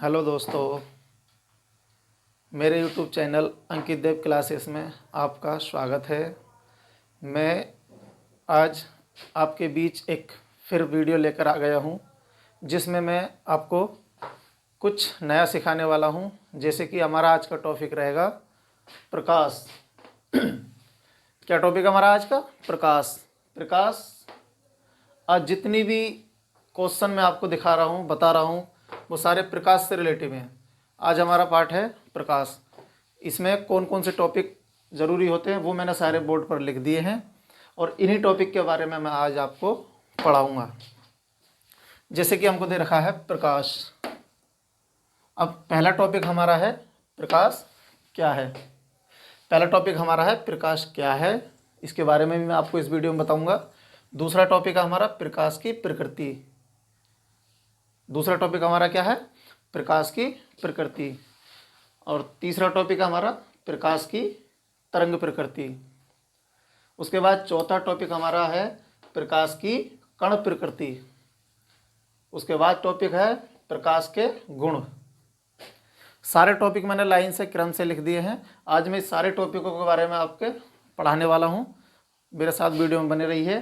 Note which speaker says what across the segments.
Speaker 1: Hello दोस्तों, मेरे YouTube channel अंकित देव classes में आपका स्वागत है। मैं आज आपके बीच एक फिर वीडियो लेकर आ गया हूं, जिसमें मैं आपको कुछ नया सिखाने वाला हूं। जैसे कि हमारा आज का टॉपिक रहेगा प्रकाश। क्या टॉपिक हमारा आज का? प्रकाश। आज जितनी भी क्वेश्चन मैं आपको दिखा रहा हूँ, बता रहा हूँ, वो सारे प्रकाश से रिलेटिव हैं। आज हमारा पार्ट है प्रकाश। इसमें कौन कौन से टॉपिक ज़रूरी होते हैं वो मैंने सारे बोर्ड पर लिख दिए हैं, और इन्हीं टॉपिक के बारे में मैं आज आपको पढ़ाऊँगा। जैसे कि हमको दे रखा है प्रकाश। अब पहला टॉपिक हमारा है प्रकाश क्या है। पहला टॉपिक हमारा है प्रकाश क्या है, इसके बारे में भी मैं आपको इस वीडियो में बताऊँगा। दूसरा टॉपिक है हमारा प्रकाश की प्रकृति। दूसरा टॉपिक हमारा क्या है? प्रकाश की प्रकृति। और तीसरा टॉपिक हमारा प्रकाश की तरंग प्रकृति। उसके बाद चौथा टॉपिक हमारा है प्रकाश की कण प्रकृति। उसके बाद टॉपिक है प्रकाश के गुण। सारे टॉपिक मैंने लाइन से क्रम से लिख दिए हैं। आज मैं इस सारे टॉपिकों के बारे में आपके पढ़ाने वाला हूँ। मेरे साथ वीडियो में बने रही है।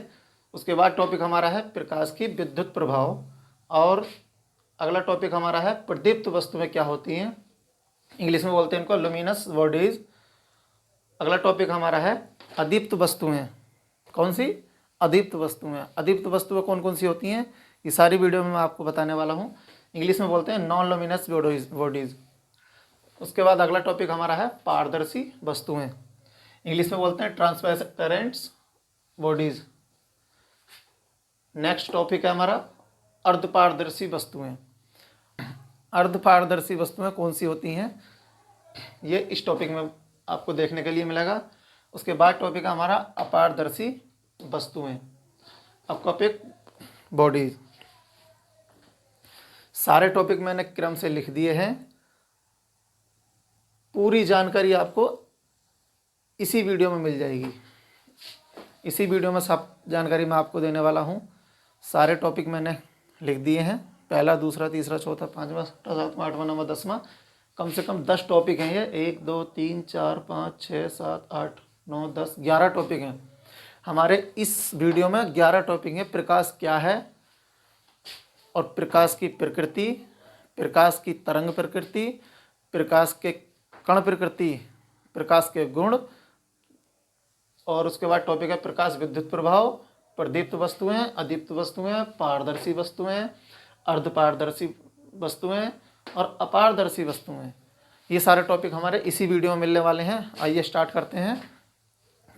Speaker 1: उसके बाद टॉपिक हमारा है प्रकाश की विद्युत प्रभाव, और अगला टॉपिक हमारा है प्रदीप्त वस्तुएं क्या होती हैं। इंग्लिश में बोलते हैं इनको लुमिनस बॉडीज। अगला टॉपिक हमारा है अदीप्त वस्तुएं। कौन सी? अदीप्त वस्तुएं। अदीप्त वस्तुएं कौन कौन सी होती हैं, ये सारी वीडियो में मैं आपको बताने वाला हूँ। इंग्लिश में बोलते हैं नॉन लुमिनस बॉडीज। उसके बाद अगला टॉपिक हमारा है पारदर्शी वस्तुएं। इंग्लिश में बोलते हैं ट्रांसपेरेंट्स बॉडीज। नेक्स्ट टॉपिक है हमारा अर्धपारदर्शी वस्तुएं। अर्धपारदर्शी वस्तुएं कौन सी होती हैं, ये इस टॉपिक में आपको देखने के लिए मिलेगा। उसके बाद टॉपिक है हमारा अपारदर्शी वस्तुएं। अब टॉपिक बॉडीज। सारे टॉपिक मैंने क्रम से लिख दिए हैं। पूरी जानकारी आपको इसी वीडियो में मिल जाएगी। इसी वीडियो में सब जानकारी मैं आपको देने वाला हूँ। सारे टॉपिक मैंने लिख दिए हैं। पहला, दूसरा, तीसरा, चौथा, पाँचवा, छठा, सातवां, आठवां, नौवां, 10वां। कम से कम 10 टॉपिक हैं ये। 1 2 3 4 5 6 7 8 9 10 11 टॉपिक हैं हमारे इस वीडियो में। 11 टॉपिक हैं। प्रकाश क्या है, और प्रकाश की प्रकृति, प्रकाश की तरंग प्रकृति, प्रकाश के कण प्रकृति, प्रकाश के गुण, और उसके बाद टॉपिक है प्रकाश विद्युत प्रभाव, प्रदीप्त वस्तुएं, अदीप्त वस्तुएं, पारदर्शी वस्तुएं, अर्धपारदर्शी वस्तुएं और अपारदर्शी वस्तुएं। ये सारे टॉपिक हमारे इसी वीडियो में मिलने वाले हैं। आइए स्टार्ट करते हैं।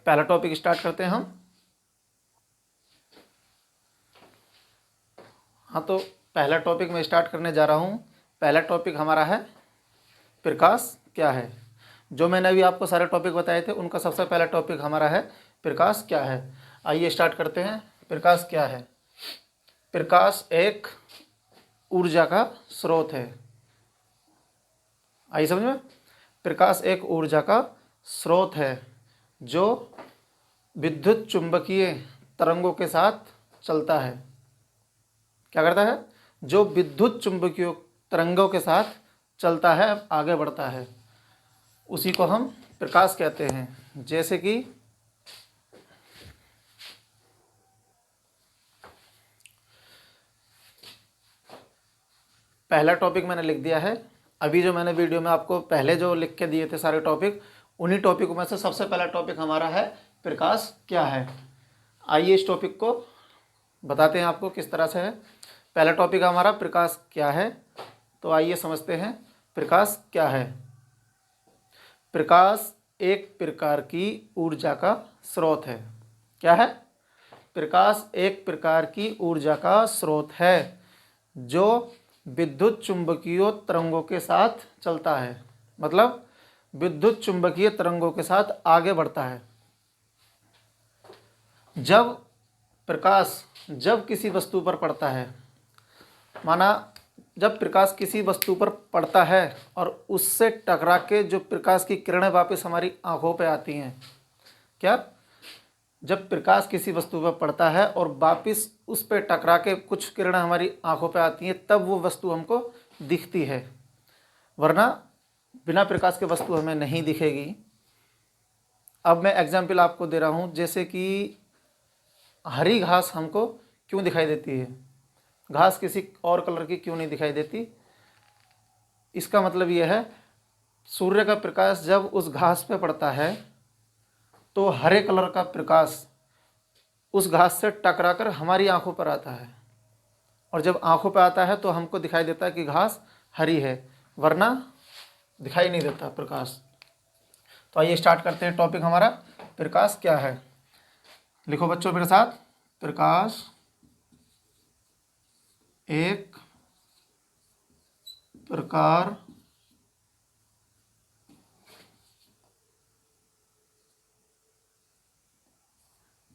Speaker 1: पहला टॉपिक स्टार्ट करते हैं हम। हाँ, तो पहला टॉपिक मैं स्टार्ट करने जा रहा हूँ। पहला टॉपिक हमारा है प्रकाश क्या है। जो मैंने अभी आपको सारे टॉपिक बताए थे, उनका सबसे पहला टॉपिक हमारा है प्रकाश क्या है। आइए स्टार्ट करते हैं। प्रकाश क्या है? प्रकाश एक ऊर्जा का स्रोत है। आइए समझ में। प्रकाश एक ऊर्जा का स्रोत है जो विद्युत चुंबकीय तरंगों के साथ चलता है। क्या करता है? जो विद्युत चुंबकीय तरंगों के साथ चलता है, आगे बढ़ता है, उसी को हम प्रकाश कहते हैं। जैसे कि पहला टॉपिक मैंने लिख दिया है। अभी जो मैंने वीडियो में आपको पहले जो लिख के दिए थे सारे टॉपिक, उन्हीं टॉपिकों में से सबसे पहला टॉपिक हमारा है प्रकाश क्या है। आइए इस टॉपिक को बताते हैं आपको किस तरह से है। पहला टॉपिक हमारा प्रकाश क्या है, तो आइए समझते हैं प्रकाश क्या है। प्रकाश एक प्रकार की ऊर्जा का स्रोत है। क्या है? प्रकाश एक प्रकार की ऊर्जा का स्रोत है जो विद्युत चुंबकीय तरंगों के साथ चलता है। मतलब विद्युत चुंबकीय तरंगों के साथ आगे बढ़ता है। जब प्रकाश किसी वस्तु पर पड़ता है, माना जब प्रकाश किसी वस्तु पर पड़ता है और उससे टकरा के जो प्रकाश की किरणें वापस हमारी आंखों पे आती हैं। क्या? जब प्रकाश किसी वस्तु पर पड़ता है और वापस उस पर टकरा के कुछ किरणें हमारी आंखों पे आती हैं, तब वो वस्तु हमको दिखती है। वरना बिना प्रकाश के वस्तु हमें नहीं दिखेगी। अब मैं एग्जाम्पल आपको दे रहा हूँ, जैसे कि हरी घास हमको क्यों दिखाई देती है, घास किसी और कलर की क्यों नहीं दिखाई देती? इसका मतलब यह है, सूर्य का प्रकाश जब उस घास पे पड़ता है तो हरे कलर का प्रकाश उस घास से टकराकर हमारी आंखों पर आता है, और जब आंखों पर आता है तो हमको दिखाई देता है कि घास हरी है, वरना दिखाई नहीं देता प्रकाश। तो आइए स्टार्ट करते हैं टॉपिक हमारा, प्रकाश क्या है। लिखो बच्चों मेरे साथ, प्रकाश एक प्रकार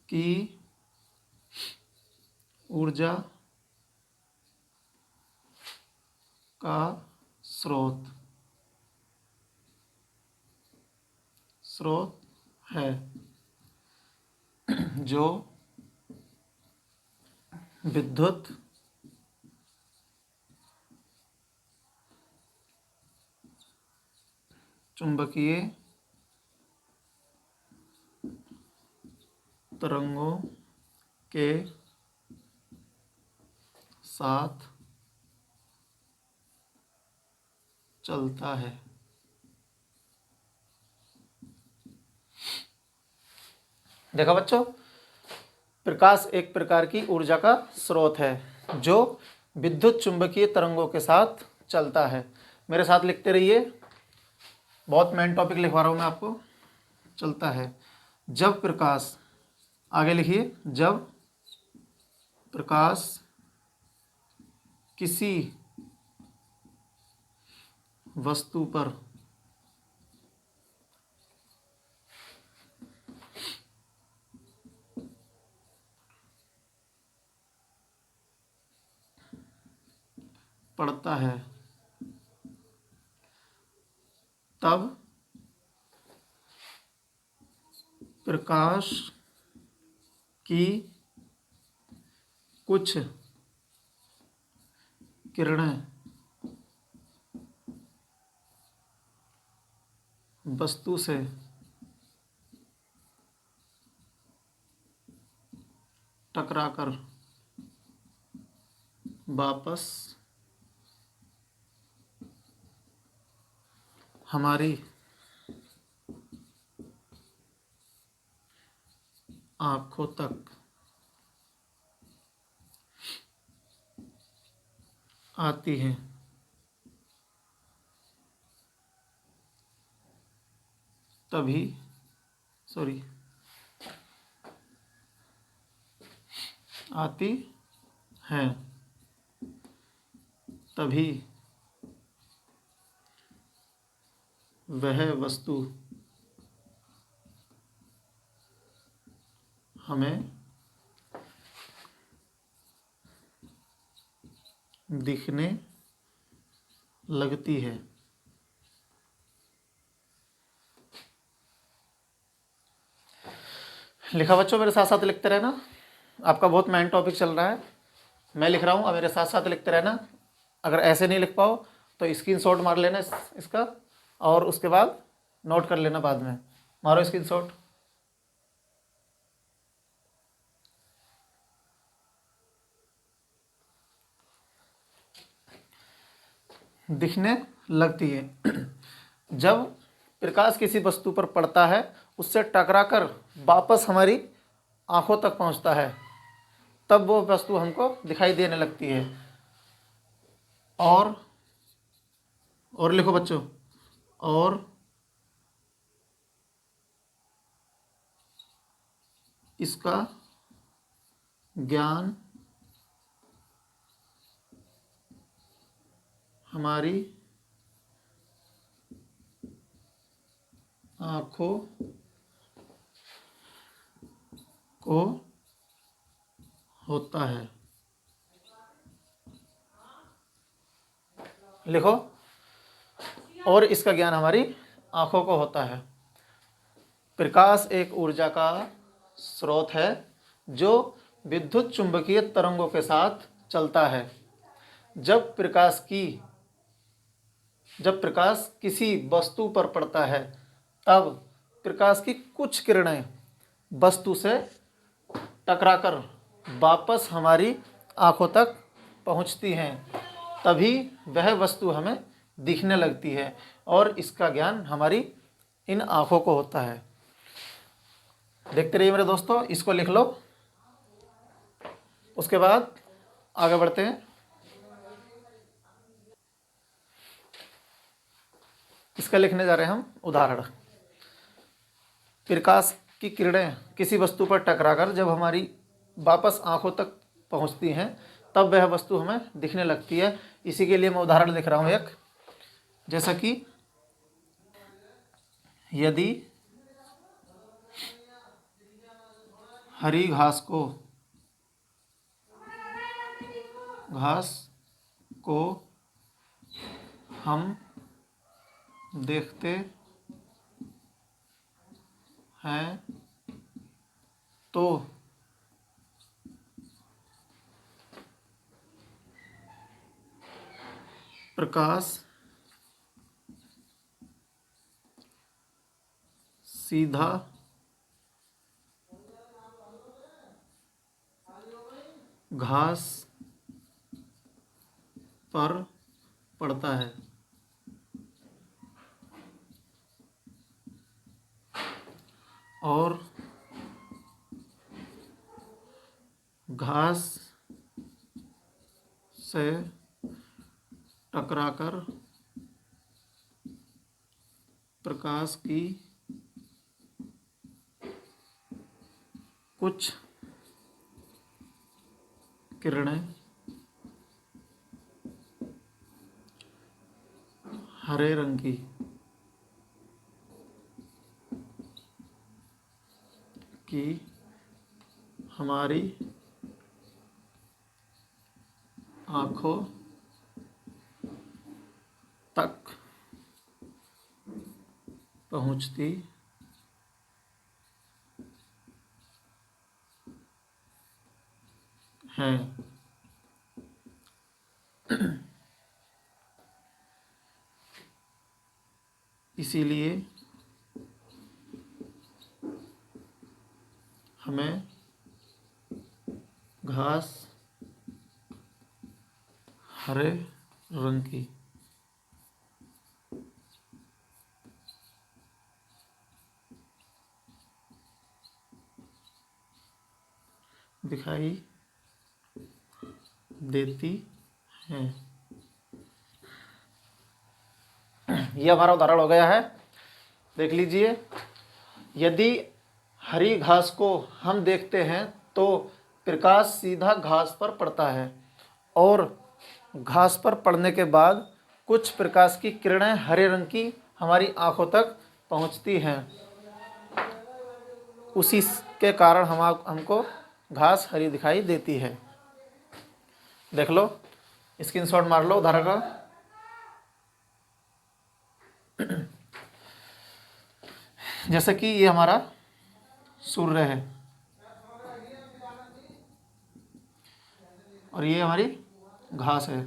Speaker 1: की ऊर्जा का स्रोत है जो विद्युत चुंबकीय तरंगों के साथ चलता है। देखा बच्चों, प्रकाश एक प्रकार की ऊर्जा का स्रोत है जो विद्युत चुंबकीय तरंगों के साथ चलता है। मेरे साथ लिखते रहिए, बहुत मेन टॉपिक लिखवा रहा हूँ मैं आपको। चलता है जब प्रकाश, आगे लिखिए, जब प्रकाश किसी वस्तु पर पड़ता है तब प्रकाश की कुछ किरणें वस्तु से टकराकर वापस हमारी आँखों तक आती हैं। तभी आती हैं, तभी वह वस्तु हमें दिखने लगती है। लिखा बच्चों, मेरे साथ साथ लिखते रहना, आपका बहुत मेन टॉपिक चल रहा है। मैं लिख रहा हूँ, अब मेरे साथ साथ लिखते रहना। अगर ऐसे नहीं लिख पाओ तो स्क्रीनशॉट मार लेना इसका, और उसके बाद नोट कर लेना बाद में। मारो स्क्रीनशॉट। दिखने लगती है जब प्रकाश किसी वस्तु पर पड़ता है, उससे टकराकर वापस हमारी आंखों तक पहुंचता है, तब वो वस्तु हमको दिखाई देने लगती है। और लिखो बच्चों, और इसका ज्ञान हमारी आँखों को होता है। लिखो, और इसका ज्ञान हमारी आँखों को होता है। प्रकाश एक ऊर्जा का स्रोत है जो विद्युत चुंबकीय तरंगों के साथ चलता है। जब प्रकाश की जब प्रकाश किसी वस्तु पर पड़ता है तब प्रकाश की कुछ किरणें वस्तु से टकराकर वापस हमारी आँखों तक पहुँचती हैं, तभी वह वस्तु हमें दिखने लगती है और इसका ज्ञान हमारी इन आँखों को होता है। देखते रहिए मेरे दोस्तों, इसको लिख लो। उसके बाद आगे बढ़ते हैं। इसका लिखने जा रहे हैं हम उदाहरण। प्रकाश की किरणें किसी वस्तु पर टकराकर जब हमारी वापस आंखों तक पहुंचती हैं तब वह वस्तु हमें दिखने लगती है। इसी के लिए मैं उदाहरण लिख रहा हूं एक, जैसा कि यदि हरी घास को हम देखते हैं तो प्रकाश सीधा घास पर पड़ता है और घास से टकराकर प्रकाश की कुछ किरणें हरे रंग की हमारी आँखों तक पहुँचती हैं। इसीलिए हमें घास हरे रंग की दिखाई देती है। यह हमारा उदाहरण हो गया है, देख लीजिए। यदि हरी घास को हम देखते हैं तो प्रकाश सीधा घास पर पड़ता है और घास पर पड़ने के बाद कुछ प्रकाश की किरणें हरे रंग की हमारी आँखों तक पहुँचती हैं। उसी के कारण हमको घास हरी दिखाई देती है। देख लो, स्क्रीनशॉट मार लो उदाहरण का। जैसे कि ये हमारा सूर्य है और ये हमारी घास है।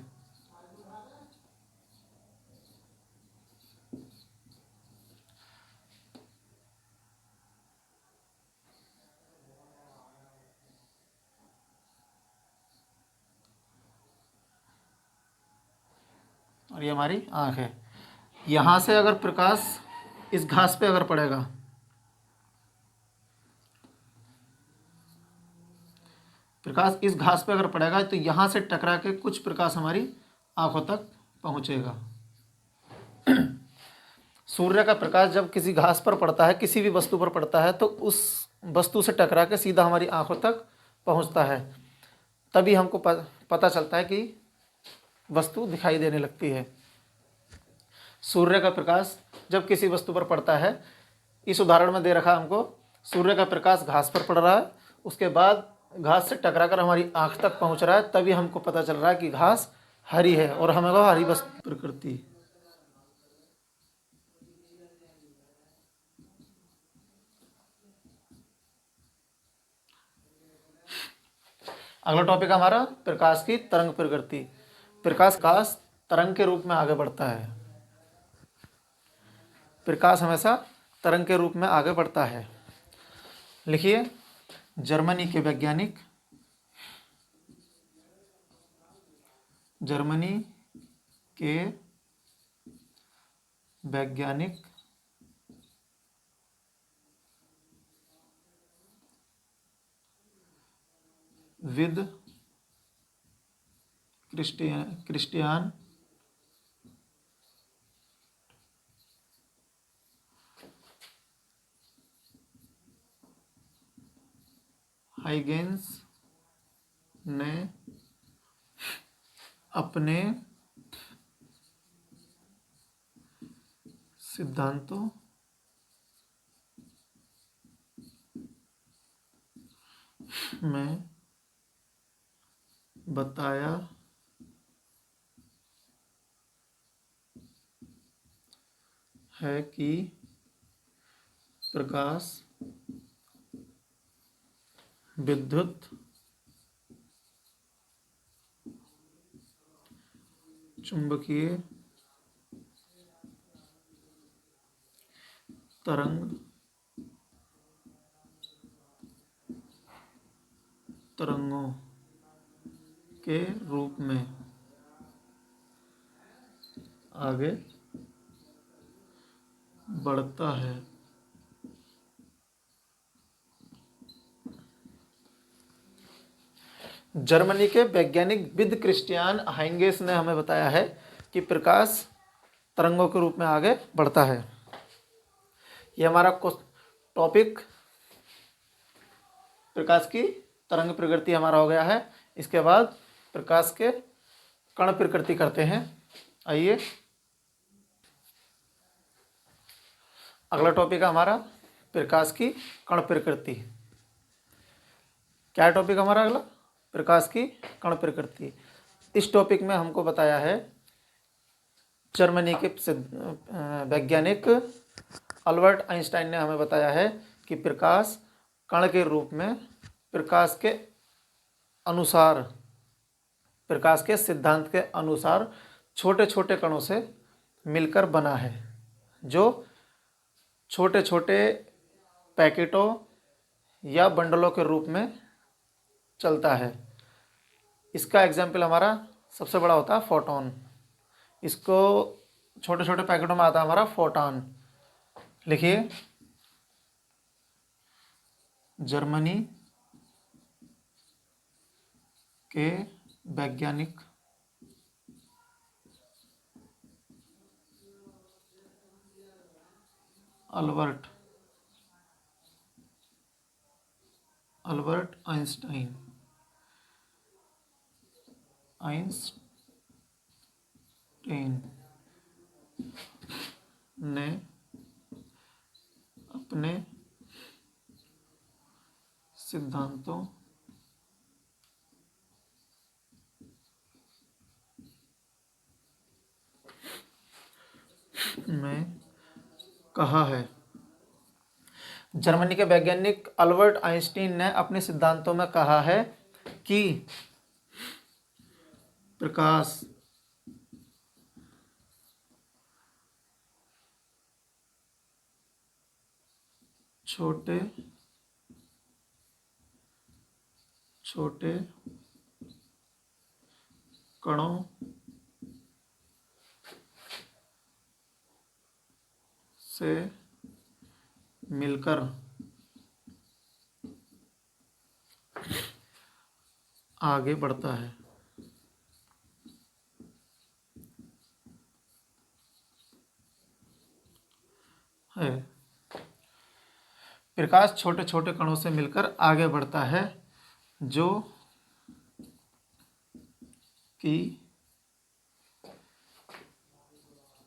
Speaker 1: और ये हमारी आँख है। यहाँ से अगर प्रकाश इस घास पे अगर पड़ेगा, प्रकाश इस घास पे अगर पड़ेगा तो यहाँ से टकरा के कुछ प्रकाश हमारी आँखों तक पहुँचेगा। सूर्य का प्रकाश जब किसी घास पर पड़ता है, किसी भी वस्तु पर पड़ता है, तो उस वस्तु से टकरा के सीधा हमारी आँखों तक पहुँचता है, तभी हमको पता चलता है कि वस्तु दिखाई देने लगती है। सूर्य का प्रकाश जब किसी वस्तु पर पड़ता है, इस उदाहरण में दे रखा हमको सूर्य का प्रकाश घास पर पड़ रहा है, उसके बाद घास से टकराकर हमारी आँख तक पहुँच रहा है, तभी हमको पता चल रहा है कि घास हरी है और हमें वो हरी वस्तु प्रकृति। अगला टॉपिक हमारा प्रकाश की तरंग प्रकृति। प्रकाश तरंग के रूप में आगे बढ़ता है। प्रकाश हमेशा तरंग के रूप में आगे बढ़ता है। लिखिए, जर्मनी के वैज्ञानिक विद क्रिस्टियान हाइगेंस ने अपने सिद्धांतों में बताया है कि प्रकाश विद्युत चुंबकीय तरंगों के रूप में आगे बढ़ता है। जर्मनी के वैज्ञानिक विद क्रिस्टियान हाइंगेस ने हमें बताया है कि प्रकाश तरंगों के रूप में आगे बढ़ता है। यह हमारा टॉपिक प्रकाश की तरंग प्रकृति हमारा हो गया है। इसके बाद प्रकाश के कण प्रकृति करते हैं। आइए, अगला टॉपिक है हमारा प्रकाश की कण प्रकृति। क्या टॉपिक हमारा अगला? प्रकाश की कण प्रकृति। इस टॉपिक में हमको बताया है जर्मनी के वैज्ञानिक अल्बर्ट आइंस्टाइन ने हमें बताया है कि प्रकाश कण के रूप में प्रकाश के अनुसार, प्रकाश के सिद्धांत के अनुसार छोटे छोटे कणों से मिलकर बना है, जो छोटे छोटे पैकेटों या बंडलों के रूप में चलता है। इसका एग्जाम्पल हमारा सबसे बड़ा होता है फोटोन। इसको छोटे छोटे पैकेटों में आता है हमारा फोटॉन। लिखिए, जर्मनी के वैज्ञानिक अल्बर्ट आइंस्टाइन ने अपने सिद्धांतों में कहा है। जर्मनी के वैज्ञानिक अल्बर्ट आइंस्टीन ने अपने सिद्धांतों में कहा है कि प्रकाश छोटे छोटे कणों से मिलकर आगे बढ़ता है। प्रकाश छोटे छोटे कणों से मिलकर आगे बढ़ता है, जो कि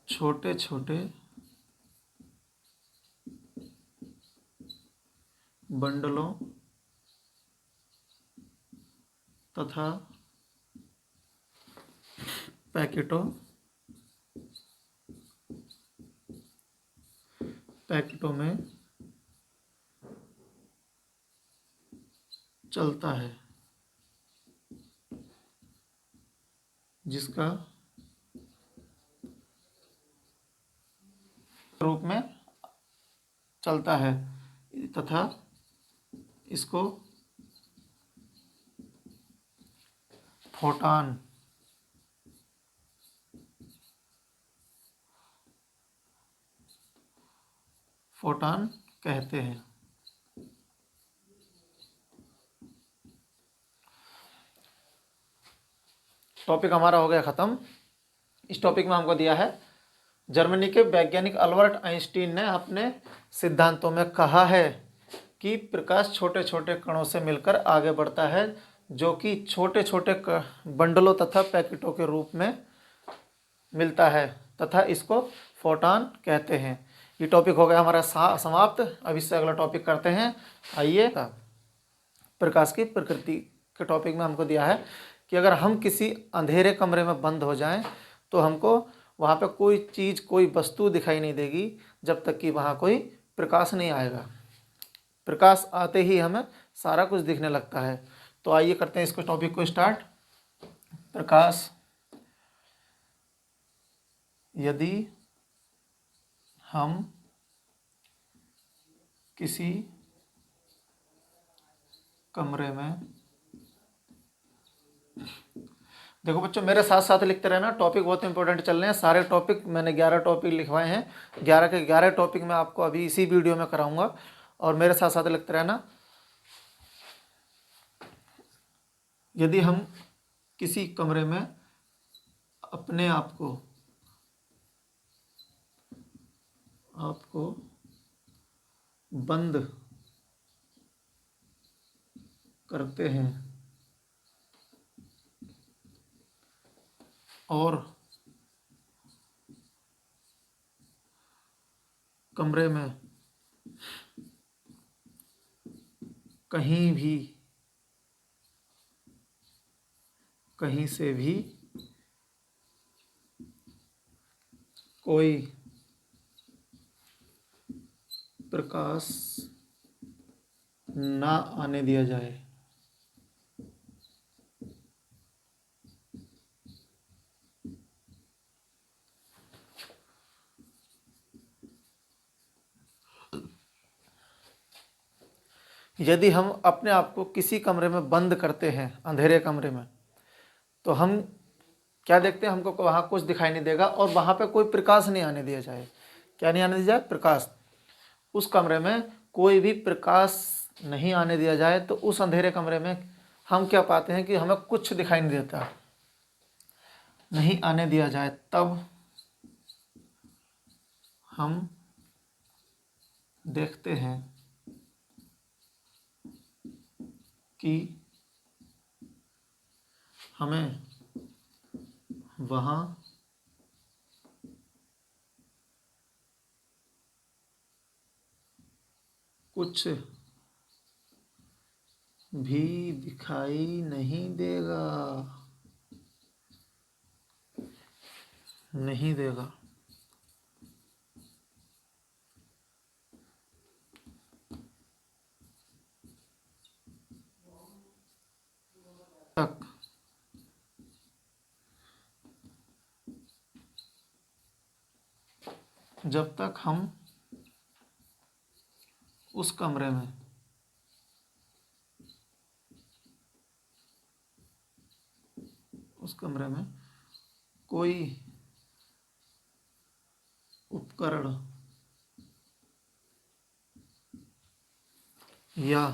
Speaker 1: छोटे छोटे बंडलों तथा पैकेटों में चलता है, जिसका रूप में चलता है तथा इसको फोटॉन कहते हैं। टॉपिक हमारा हो गया ख़त्म। इस टॉपिक में हमको दिया है, जर्मनी के वैज्ञानिक अल्बर्ट आइंस्टीन ने अपने सिद्धांतों में कहा है कि प्रकाश छोटे छोटे कणों से मिलकर आगे बढ़ता है, जो कि छोटे छोटे बंडलों तथा पैकेटों के रूप में मिलता है तथा इसको फोटॉन कहते हैं। ये टॉपिक हो गया हमारा समाप्त। अब इससे अगला टॉपिक करते हैं। आइए, प्रकाश की प्रकृति के टॉपिक में हमको दिया है कि अगर हम किसी अंधेरे कमरे में बंद हो जाएं तो हमको वहाँ पे कोई चीज़, कोई वस्तु दिखाई नहीं देगी जब तक कि वहाँ कोई प्रकाश नहीं आएगा। प्रकाश आते ही हमें सारा कुछ दिखने लगता है। तो आइए करते हैं इसको टॉपिक को स्टार्ट। प्रकाश यदि हम किसी कमरे में, देखो बच्चों मेरे साथ साथ लिखते रहना, टॉपिक बहुत इंपॉर्टेंट चल रहे हैं। सारे टॉपिक मैंने 11 टॉपिक लिखवाए हैं, 11 के 11 टॉपिक मैं आपको अभी इसी वीडियो में कराऊंगा और मेरे साथ साथ लिखते रहना। यदि हम किसी कमरे में अपने आपको बंद करते हैं और कमरे में कहीं से भी कोई प्रकाश ना आने दिया जाए, यदि हम अपने आप को किसी कमरे में बंद करते हैं, अंधेरे कमरे में, तो हम क्या देखते हैं, हमको वहाँ कुछ दिखाई नहीं देगा और वहाँ पे कोई प्रकाश नहीं आने दिया जाए। क्या नहीं आने दिया जाए? प्रकाश। उस कमरे में कोई भी प्रकाश नहीं आने दिया जाए तो उस अंधेरे कमरे में हम क्या पाते हैं कि हमें कुछ दिखाई नहीं देता, नहीं आने दिया जाए। तब हम देखते हैं कि हमें वहाँ कुछ भी दिखाई नहीं देगा, नहीं देगा। तक जब तक हम उस कमरे में कोई उपकरण या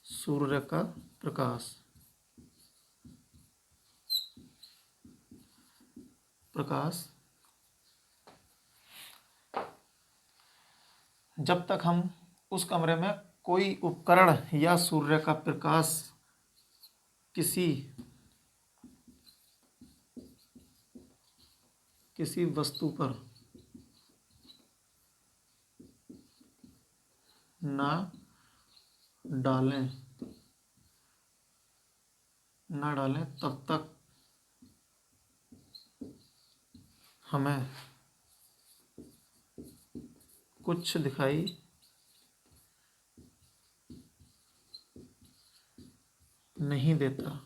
Speaker 1: सूर्य का प्रकाश जब तक हम उस कमरे में कोई उपकरण या सूर्य का प्रकाश किसी वस्तु पर ना डालें तब तक हमें कुछ दिखाई नहीं देता।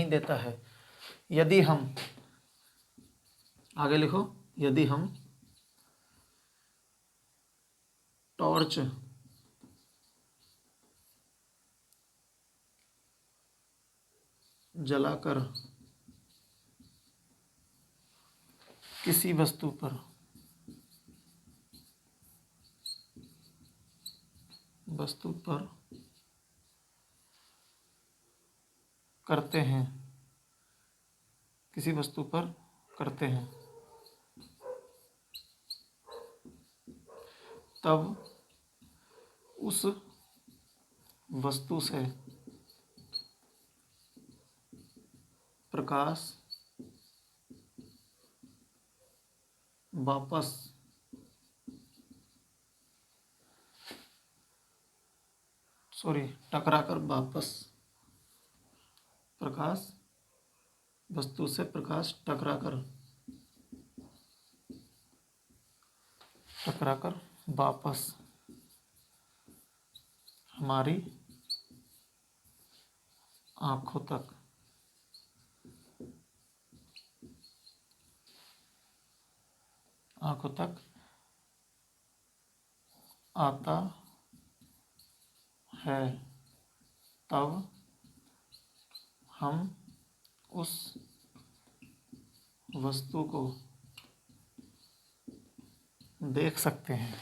Speaker 1: नहीं देता है। यदि हम, आगे लिखो, यदि हम टॉर्च जलाकर किसी वस्तु पर करते हैं, किसी वस्तु पर करते हैं, तब उस वस्तु से प्रकाश वापस टकराकर वापस, प्रकाश वस्तु से प्रकाश टकराकर वापस हमारी आँखों तक आता है, तब हम उस वस्तु को देख सकते हैं।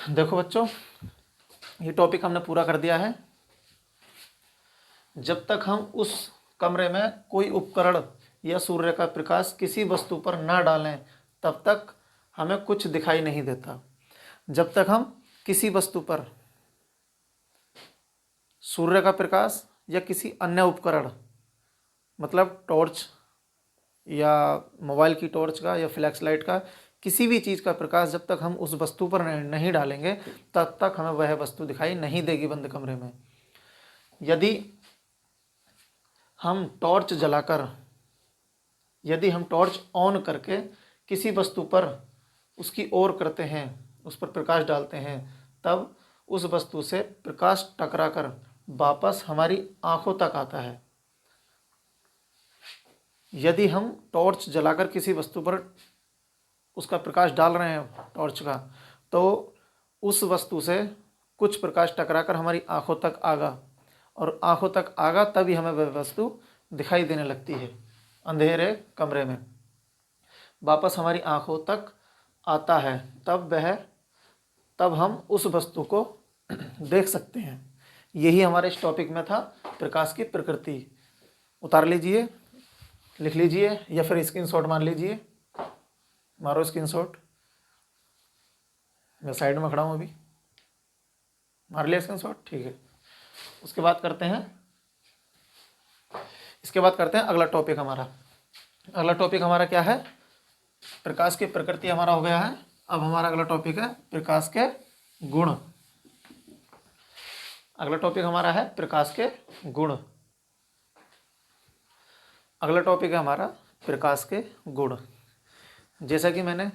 Speaker 1: देखो बच्चों, ये टॉपिक हमने पूरा कर दिया है। जब तक हम उस कमरे में कोई उपकरण या सूर्य का प्रकाश किसी वस्तु पर ना डालें, तब तक हमें कुछ दिखाई नहीं देता। जब तक हम किसी वस्तु पर सूर्य का प्रकाश या किसी अन्य उपकरण, मतलब टॉर्च या मोबाइल की टॉर्च का या फ्लैश लाइट का, किसी भी चीज़ का प्रकाश जब तक हम उस वस्तु पर नहीं डालेंगे, तब तक हमें वह वस्तु दिखाई नहीं देगी बंद कमरे में। यदि हम टॉर्च ऑन करके किसी वस्तु पर उसकी ओर करते हैं, उस पर प्रकाश डालते हैं, तब उस वस्तु से प्रकाश टकराकर वापस हमारी आँखों तक आता है। यदि हम टॉर्च जलाकर किसी वस्तु पर उसका प्रकाश डाल रहे हैं टॉर्च का, तो उस वस्तु से कुछ प्रकाश टकराकर हमारी आँखों तक आगा, और आँखों तक आगा तभी हमें वह वस्तु दिखाई देने लगती है। अंधेरे कमरे में वापस हमारी आँखों तक आता है, तब हम उस वस्तु को देख सकते हैं। यही हमारे इस टॉपिक में था, प्रकाश की प्रकृति। उतार लीजिए, लिख लीजिए, या फिर स्क्रीनशॉट मार लीजिए। मारो स्क्रीनशॉट, मैं साइड में खड़ा हूँ अभी। मार लिया स्क्रीनशॉट, ठीक है। इसके बाद करते हैं अगला टॉपिक हमारा। अगला टॉपिक हमारा क्या है? प्रकाश की प्रकृति हमारा हो गया है। अब हमारा अगला टॉपिक है प्रकाश के गुण। अगला टॉपिक हमारा है प्रकाश के गुण। अगला टॉपिक है हमारा प्रकाश के गुण। जैसा कि मैंने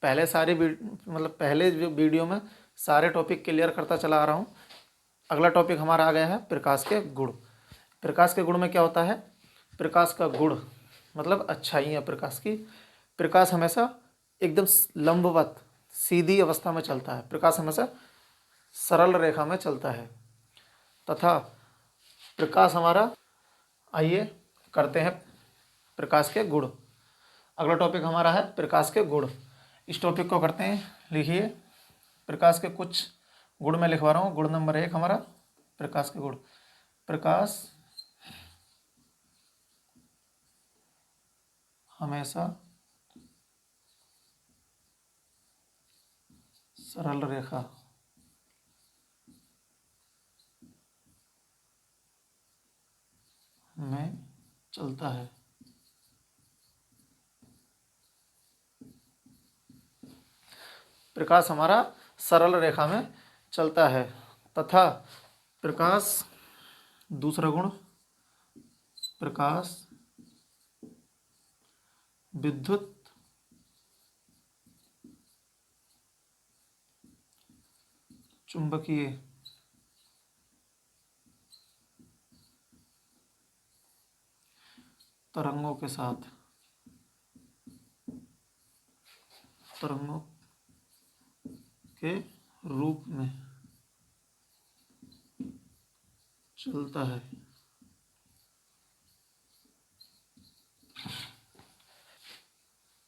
Speaker 1: पहले जो वीडियो में सारे टॉपिक क्लियर करता चला आ रहा हूँ। अगला टॉपिक हमारा आ गया है प्रकाश के गुण। प्रकाश के गुण में क्या होता है? प्रकाश का गुण मतलब अच्छाइयाँ प्रकाश की। प्रकाश हमेशा एकदम लंबवत सीधी अवस्था में चलता है। प्रकाश हमेशा सरल रेखा में चलता है तथा प्रकाश हमारा, आइए करते हैं प्रकाश के गुण। अगला टॉपिक हमारा है प्रकाश के गुण। इस टॉपिक को करते हैं, लिखिए। प्रकाश के कुछ गुण मैं लिखवा रहा हूँ। गुण नंबर 1 हमारा प्रकाश के गुण। प्रकाश हमेशा सरल रेखा में चलता है। प्रकाश हमारा सरल रेखा में चलता है तथा प्रकाश, दूसरा गुण, प्रकाश विद्युत चुंबकीय तरंगों के साथ तरंगों के रूप में चलता है।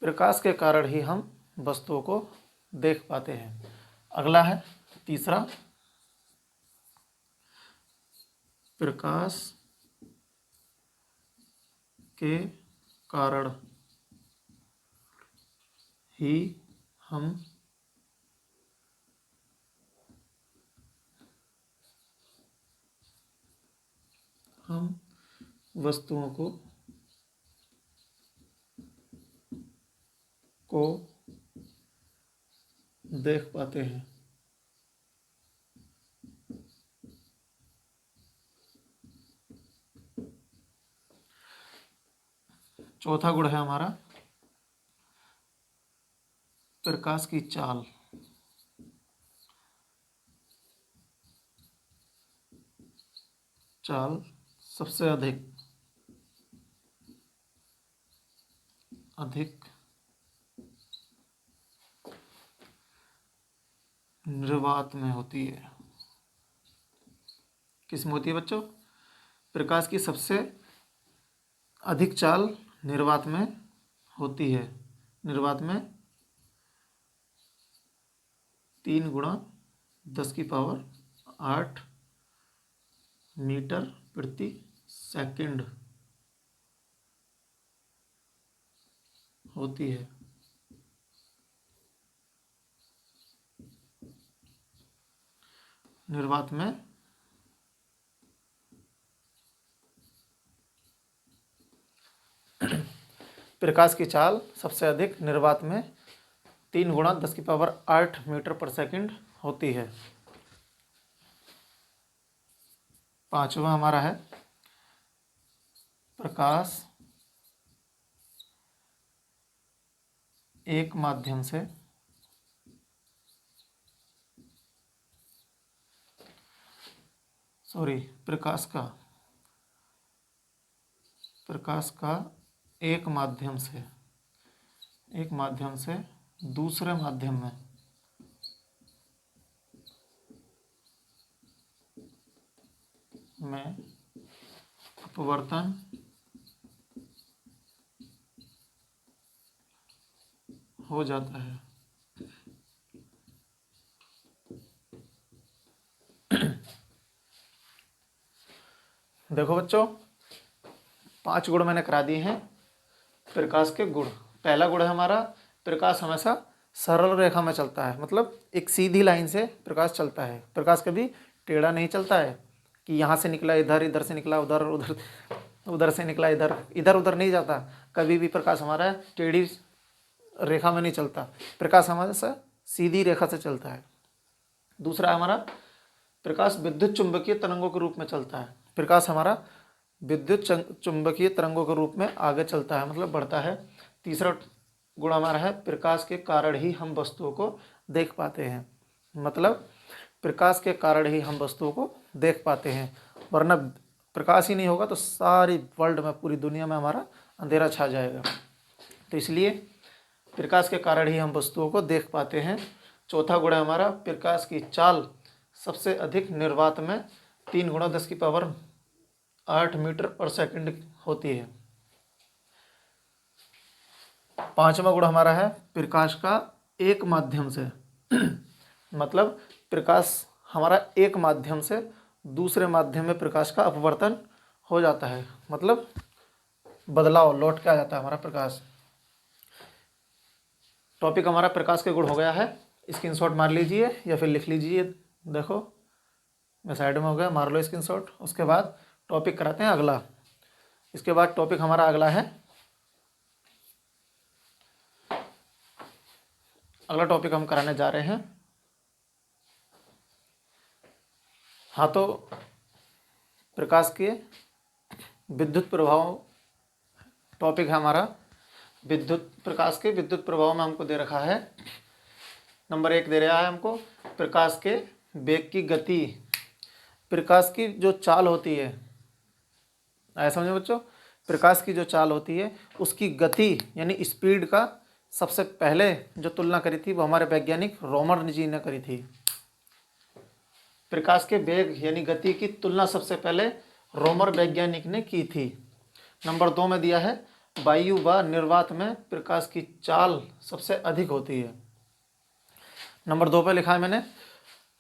Speaker 1: प्रकाश के कारण ही हम वस्तुओं को देख पाते हैं। अगला है तीसरा, प्रकाश के कारण ही हम वस्तुओं को देख पाते हैं। चौथा गुण है हमारा प्रकाश की चाल। चाल सबसे अधिक निर्वात में होती है। किस में होती है बच्चों? प्रकाश की सबसे अधिक चाल निर्वात में होती है। निर्वात में 3 गुणा 10⁸ मीटर प्रति सेकंड होती है। निर्वात में प्रकाश की चाल सबसे अधिक निर्वात में 3 गुणा 10⁸ मीटर पर सेकंड होती है। पांचवा हमारा है प्रकाश एक माध्यम से प्रकाश का एक माध्यम से दूसरे माध्यम में अपवर्तन हो जाता है। देखो बच्चों, 5 गुण मैंने करा दिए हैं प्रकाश के गुण। पहला गुण है हमारा प्रकाश हमेशा सरल रेखा में चलता है, मतलब एक सीधी लाइन से प्रकाश चलता है। प्रकाश कभी टेढ़ा नहीं चलता है कि यहाँ से निकला इधर, इधर से निकला उधर, उधर उधर से निकला इधर, इधर उधर नहीं जाता। कभी भी प्रकाश हमारा टेढ़ी रेखा में नहीं चलता। प्रकाश हमेशा सीधी रेखा से चलता है। दूसरा हमारा प्रकाश विद्युत चुंबकीय तरंगों के रूप में चलता है। प्रकाश हमारा विद्युत चुंबकीय तरंगों के रूप में आगे चलता है, मतलब बढ़ता है। तीसरा गुण हमारा है प्रकाश के कारण ही हम वस्तुओं को देख पाते हैं, मतलब प्रकाश के कारण ही हम वस्तुओं को देख पाते हैं, वरना प्रकाश ही नहीं होगा तो सारी वर्ल्ड में, पूरी दुनिया में हमारा अंधेरा छा जाएगा। तो इसलिए प्रकाश के कारण ही हम वस्तुओं को देख पाते हैं। चौथा गुण है हमारा प्रकाश की चाल सबसे अधिक निर्वात में 3 गुणा 10⁸ मीटर पर सेकंड होती है। पांचवा गुण हमारा है प्रकाश का एक माध्यम से मतलब प्रकाश हमारा एक माध्यम से दूसरे माध्यम में प्रकाश का अपवर्तन हो जाता है, मतलब बदलाव लौट के आ जाता है हमारा प्रकाश। टॉपिक हमारा प्रकाश के गुण हो गया है। स्क्रीनशॉट मार लीजिए या फिर लिख लीजिए। देखो मैं साइड में हो गया, मार लो स्क्रीनशॉट। उसके बाद टॉपिक कराते हैं अगला। इसके बाद टॉपिक हमारा अगला है, अगला टॉपिक हम कराने जा रहे हैं। हाँ, तो प्रकाश के विद्युत प्रभाव टॉपिक है हमारा। विद्युत प्रकाश के विद्युत प्रभाव में हमको दे रखा है, नंबर 1 दे रहा है हमको प्रकाश के वेग की गति। प्रकाश की जो चाल होती है, ऐसा समझो बच्चों, प्रकाश की जो चाल होती है उसकी गति यानी स्पीड का सबसे पहले जो तुलना करी थी वो हमारे वैज्ञानिक रोमर जी ने करी थी। प्रकाश के वेग यानी गति की तुलना सबसे पहले रोमर वैज्ञानिक ने की थी। नंबर 2 में दिया है वायु व निर्वात में प्रकाश की चाल सबसे अधिक होती है। नंबर 2 पे लिखा है मैंने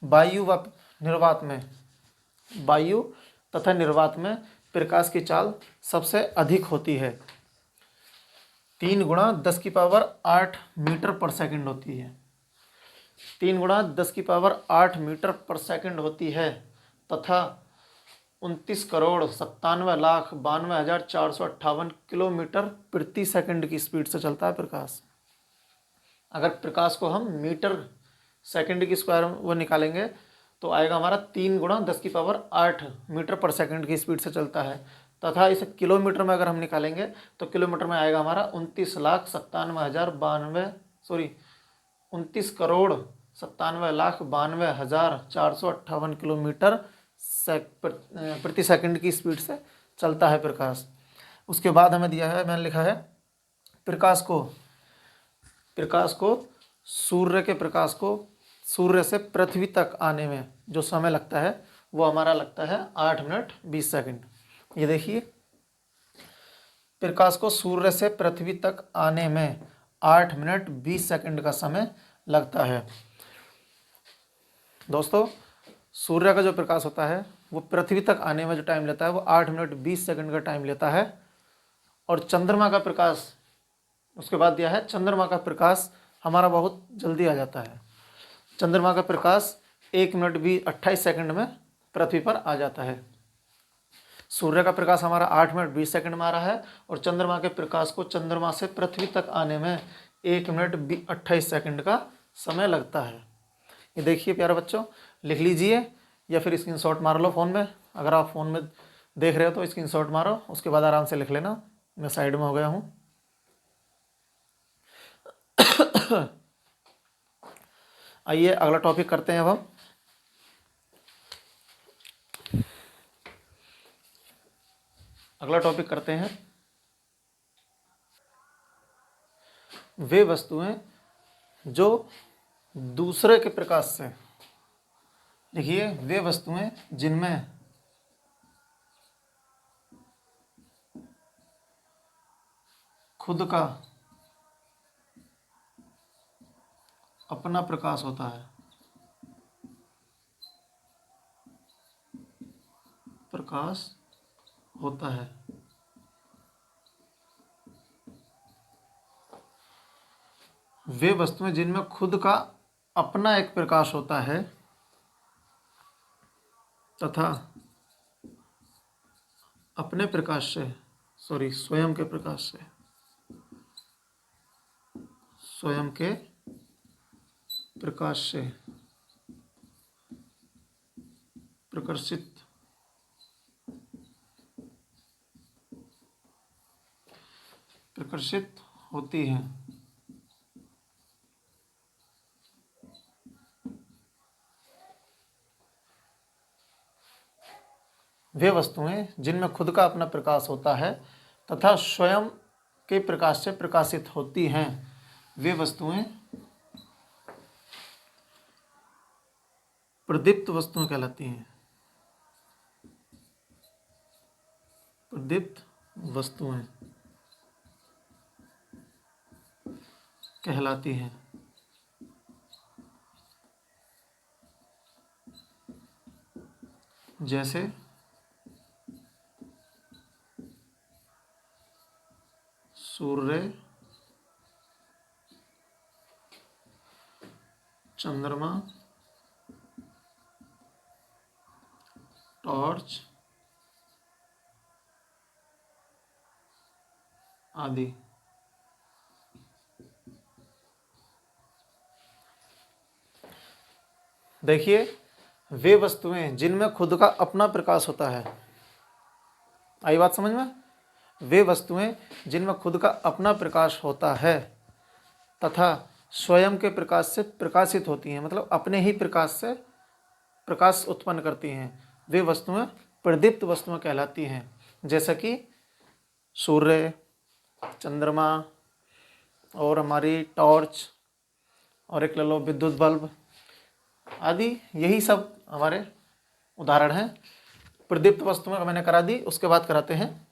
Speaker 1: वायु व निर्वात में, वायु तथा निर्वात में प्रकाश की चाल सबसे अधिक होती है। 3 गुणा 10 की पावर 8 मीटर पर सेकंड होती है। 3 गुणा 10 की पावर 8 मीटर पर सेकंड होती है तथा 29,97,92,458 किलोमीटर प्रति सेकंड की स्पीड से चलता है प्रकाश। अगर प्रकाश को हम मीटर सेकंड की स्क्वायर वो निकालेंगे तो आएगा हमारा 3 गुणा 10 की पावर 8 मीटर पर सेकंड की स्पीड से चलता है, तथा इसे किलोमीटर में अगर हम निकालेंगे तो किलोमीटर में आएगा हमारा 29,97,92,458 किलोमीटर प्रति सेकंड की स्पीड से चलता है प्रकाश। उसके बाद हमें दिया है, मैंने लिखा है प्रकाश को सूर्य से पृथ्वी तक आने में जो समय लगता है वो हमारा लगता है 8 मिनट 20 सेकंड। ये देखिए, प्रकाश को सूर्य से पृथ्वी तक आने में 8 मिनट 20 सेकंड का समय लगता है। दोस्तों, सूर्य का जो प्रकाश होता है वो पृथ्वी तक आने में जो टाइम लेता है वो 8 मिनट 20 सेकंड का टाइम लेता है। और चंद्रमा का प्रकाश, उसके बाद दिया है चंद्रमा का प्रकाश हमारा बहुत जल्दी आ जाता है। चंद्रमा का प्रकाश 1 मिनट 28 सेकंड में पृथ्वी पर आ जाता है। सूर्य का प्रकाश हमारा 8 मिनट 20 सेकंड में आ रहा है और चंद्रमा के प्रकाश को चंद्रमा से पृथ्वी तक आने में 1 मिनट 28 सेकंड का समय लगता है। ये देखिए प्यारे बच्चों, लिख लीजिए या फिर स्क्रीनशॉट मार लो फ़ोन में। अगर आप फ़ोन में देख रहे हो तो स्क्रीनशॉट मारो, उसके बाद आराम से लिख लेना। मैं साइड में हो गया हूँ। आइए अगला टॉपिक करते हैं। अब हम अगला टॉपिक करते हैं वे वस्तुएं जो दूसरे के प्रकाश से, देखिए, वे वस्तुएं जिनमें खुद का अपना प्रकाश होता है, वे वस्तुएं जिनमें खुद का अपना एक प्रकाश होता है तथा अपने प्रकाश से, स्वयं के प्रकाश से, प्रकाशित होती हैं। वे वस्तुएं जिनमें खुद का अपना प्रकाश होता है तथा स्वयं के प्रकाश से प्रकाशित होती हैं, वे वस्तुएं प्रदीप्त वस्तुएं कहलाती हैं। प्रदीप्त वस्तुएं कहलाती हैं। जैसे सूर्य, चंद्रमा, टॉर्च आदि। देखिए, वे वस्तुएं जिनमें खुद का अपना प्रकाश होता है, आई बात समझ में? वे वस्तुएं जिनमें खुद का अपना प्रकाश होता है तथा स्वयं के प्रकाश से प्रकाशित होती हैं, मतलब अपने ही प्रकाश से प्रकाश उत्पन्न करती हैं, वे वस्तुएं प्रदीप्त वस्तुएं कहलाती हैं। जैसा कि सूर्य, चंद्रमा और हमारी टॉर्च और एक ले लो विद्युत बल्ब आदि, यही सब हमारे उदाहरण हैं। प्रदीप्त वस्तुएं मैंने करा दी, उसके बाद कराते हैं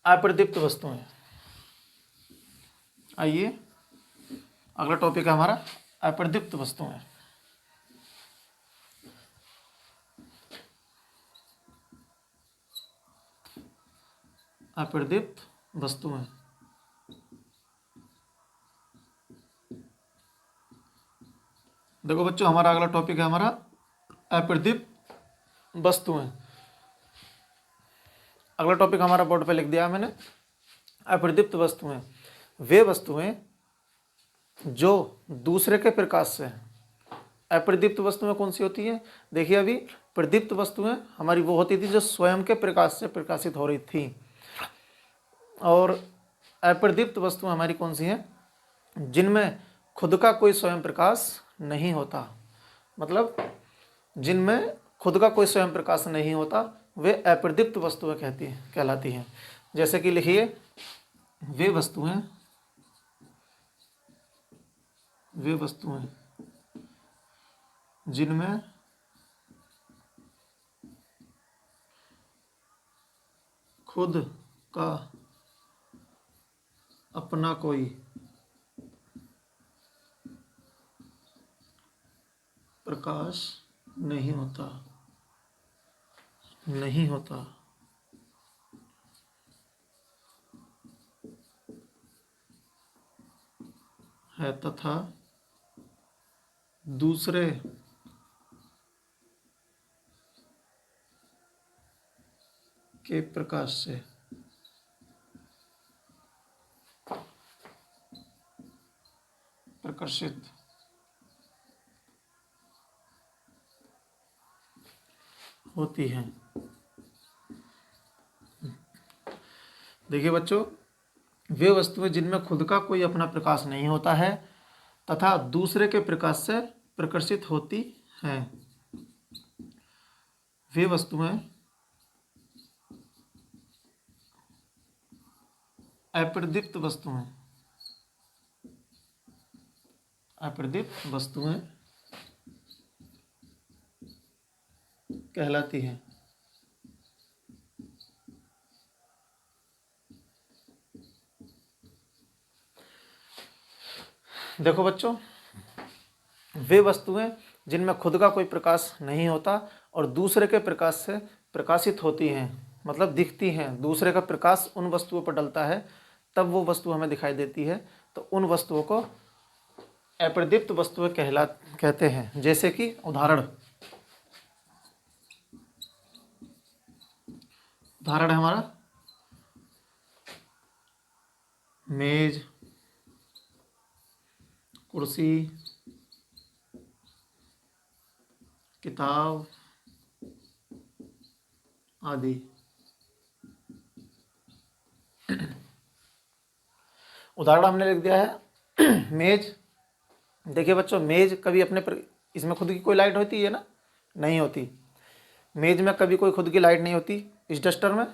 Speaker 1: अप्रदीप्त वस्तुएं। आइए, अगला टॉपिक है हमारा अप्रदीप्त वस्तुएं। अप्रदीप्त वस्तुएं, देखो बच्चों, हमारा अगला टॉपिक है हमारा अप्रदीप्त वस्तुएं। अगला टॉपिक हमारा बोर्ड पे लिख दिया मैंने, अप्रदीप्त वस्तुएं वे वस्तुएं जो दूसरे के प्रकाश से हैं। अप्रदीप्त वस्तुएं कौन सी होती हैं? देखिए, अभी प्रदीप्त वस्तुएं हमारी वो होती थी जो स्वयं के प्रकाश से प्रकाशित हो रही थी, और अप्रदीप्त वस्तुएं हमारी कौन सी हैं? जिनमें खुद का कोई स्वयं प्रकाश नहीं होता, मतलब जिनमें खुद का कोई स्वयं प्रकाश नहीं होता, वे अप्रदीप्त वस्तुएं कहलाती हैं। जैसे कि लिखिए, वे वस्तुएं जिनमें खुद का अपना कोई प्रकाश नहीं होता है तथा दूसरे के प्रकाश से प्रकाशित होती हैं। देखिए बच्चों, वे वस्तुएं जिनमें खुद का कोई अपना प्रकाश नहीं होता है तथा दूसरे के प्रकाश से प्रकाशित होती हैं। वे वस्तुएं अप्रदीप्त वस्तुएं कहलाती हैं। देखो बच्चों, वे वस्तुएं जिनमें खुद का कोई प्रकाश नहीं होता और दूसरे के प्रकाश से प्रकाशित होती हैं, मतलब दिखती हैं, दूसरे का प्रकाश उन वस्तुओं पर डलता है तब वो वस्तु हमें दिखाई देती है, तो उन वस्तुओं को अप्रदीप्त वस्तुएं कहते हैं। जैसे कि उदाहरण है हमारा मेज, कुर्सी, किताब आदि। उदाहरण हमने लिख दिया है मेज। देखिए बच्चों, मेज कभी इसमें खुद की कोई लाइट होती है ना? नहीं होती। मेज में कभी कोई खुद की लाइट नहीं होती। इस डस्टर में,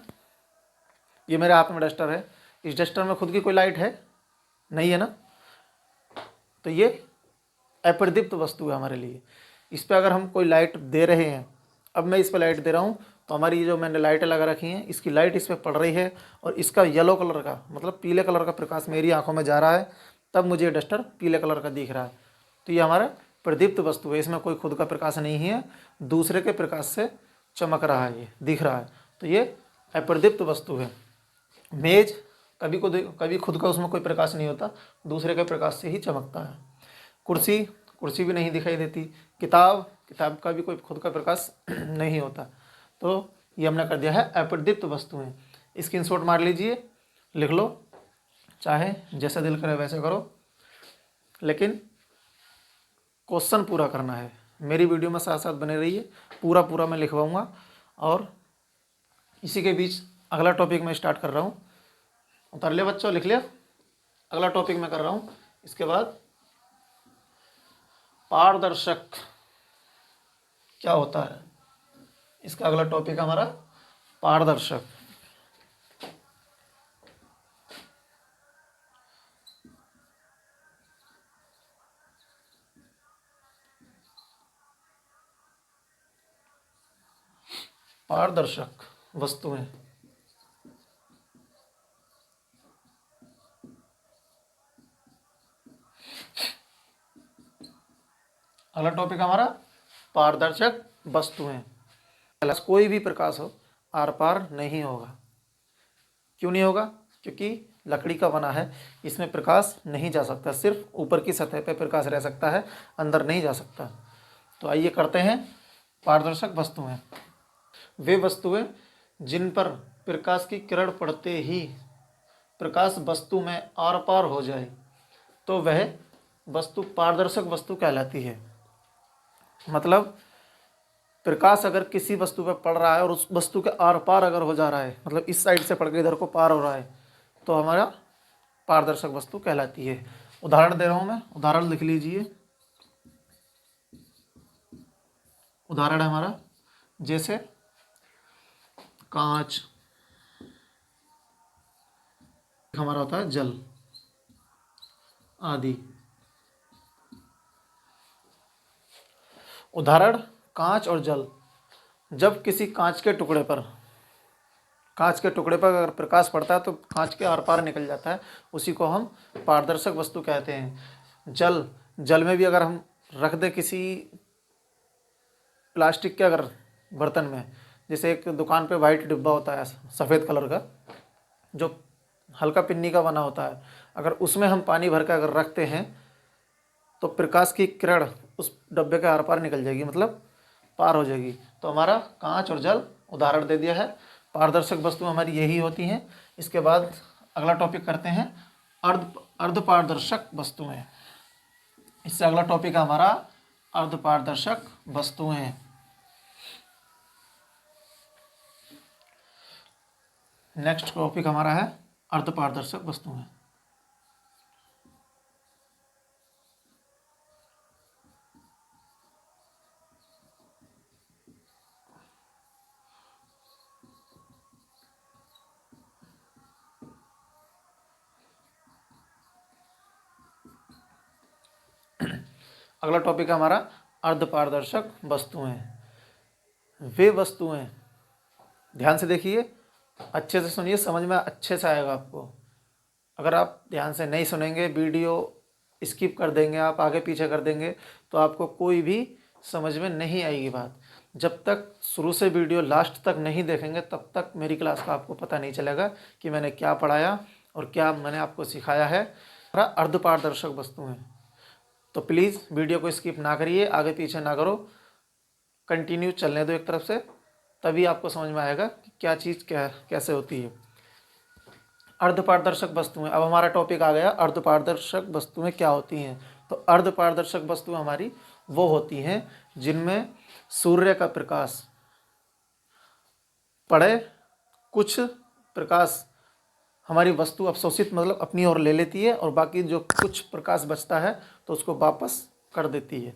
Speaker 1: ये मेरे हाथ में डस्टर है, इस डस्टर में खुद की कोई लाइट है? नहीं है ना? तो ये अप्रदीप्त वस्तु है हमारे लिए। इस पर अगर हम कोई लाइट दे रहे हैं, अब मैं इस पर लाइट दे रहा हूँ, तो हमारी ये जो मैंने लाइटें लगा रखी हैं, इसकी लाइट इस पर पड़ रही है और इसका येलो कलर का, मतलब पीले कलर का प्रकाश मेरी आंखों में जा रहा है, तब मुझे डस्टर पीले कलर का दिख रहा है। तो ये हमारा प्रदीप्त वस्तु है, इसमें कोई खुद का प्रकाश नहीं है, दूसरे के प्रकाश से चमक रहा है, ये दिख रहा है, तो ये अप्रदीप्त वस्तु है। मेज कभी खुद का उसमें कोई प्रकाश नहीं होता, दूसरे के प्रकाश से ही चमकता है। कुर्सी भी नहीं दिखाई देती। किताब का भी कोई खुद का प्रकाश नहीं होता। तो ये हमने कर दिया है अप्रदीप्त वस्तुएं। स्क्रीनशॉट मार लीजिए, लिख लो, चाहे जैसा दिल करे वैसे करो, लेकिन क्वेश्चन पूरा करना है। मेरी वीडियो में साथ साथ बने रहिए, पूरा मैं लिखवाऊंगा और इसी के बीच अगला टॉपिक मैं स्टार्ट कर रहा हूँ। उतार लिया बच्चों, लिख लिया। अगला टॉपिक मैं कर रहा हूँ। इसके बाद पारदर्शक क्या होता है, इसका अगला टॉपिक हमारा पारदर्शक। पारदर्शक वस्तुएं। अगला टॉपिक हमारा पारदर्शक वस्तुएं। कोई भी प्रकाश हो आर पार नहीं होगा। क्यों नहीं होगा? क्योंकि लकड़ी का बना है, इसमें प्रकाश नहीं जा सकता, सिर्फ ऊपर की सतह पे प्रकाश रह सकता है, अंदर नहीं जा सकता। तो आइए करते हैं पारदर्शक वस्तुएं। वे वस्तुएं जिन पर प्रकाश की किरण पड़ते ही प्रकाश वस्तु में आर पार हो जाए तो वह वस्तु पारदर्शक वस्तु कहलाती है। मतलब प्रकाश अगर किसी वस्तु पर पड़ रहा है और उस वस्तु के आर पार अगर हो जा रहा है, मतलब इस साइड से पड़ के इधर को पार हो रहा है, तो हमारा पारदर्शक वस्तु कहलाती है। उदाहरण दे रहा हूं मैं, उदाहरण लिख लीजिए। उदाहरण है हमारा जैसे कांच, हमारा होता है जल आदि। उदाहरण कांच और जल। जब किसी कांच के टुकड़े पर अगर प्रकाश पड़ता है तो कांच के आर पार निकल जाता है, उसी को हम पारदर्शक वस्तु कहते हैं। जल में भी अगर हम रख दें किसी प्लास्टिक के अगर बर्तन में, जैसे एक दुकान पे वाइट डिब्बा होता है सफ़ेद कलर का, जो हल्का पिन्नी का बना होता है, अगर उसमें हम पानी भर कर अगर रखते हैं तो प्रकाश की किरण उस डब्बे के आर पार निकल जाएगी, मतलब पार हो जाएगी। तो हमारा कांच और जल उदाहरण दे दिया है। पारदर्शक वस्तु हमारी यही होती हैं। इसके बाद अगला टॉपिक करते हैं अर्धपारदर्शक वस्तुएं। इससे अगला टॉपिक है हमारा अर्धपारदर्शक वस्तुएं। नेक्स्ट टॉपिक हमारा है अर्धपारदर्शक वस्तुएं। अगला टॉपिक है हमारा अर्धपारदर्शक वस्तुएं। वे वस्तुएं, ध्यान से देखिए, अच्छे से सुनिए, समझ में अच्छे से आएगा आपको। अगर आप ध्यान से नहीं सुनेंगे, वीडियो स्किप कर देंगे, आप आगे पीछे कर देंगे, तो आपको कोई भी समझ में नहीं आएगी बात। जब तक शुरू से वीडियो लास्ट तक नहीं देखेंगे तब तक मेरी क्लास का आपको पता नहीं चलेगा कि मैंने क्या पढ़ाया और क्या मैंने आपको सिखाया है। अर्धपारदर्शक वस्तुएं, तो प्लीज़ वीडियो को स्किप ना करिए, आगे पीछे ना करो, कंटिन्यू चलने दो एक तरफ से, तभी आपको समझ में आएगा कि क्या चीज़ क्या कैसे होती है। अर्धपारदर्शक वस्तुएं, अब हमारा टॉपिक आ गया अर्धपारदर्शक वस्तुएं क्या होती हैं। तो अर्धपारदर्शक वस्तुएं हमारी वो होती हैं जिनमें सूर्य का प्रकाश पड़े, कुछ प्रकाश हमारी वस्तु अवशोषित मतलब अपनी ओर ले लेती है और बाकी जो कुछ प्रकाश बचता है तो उसको वापस कर देती है,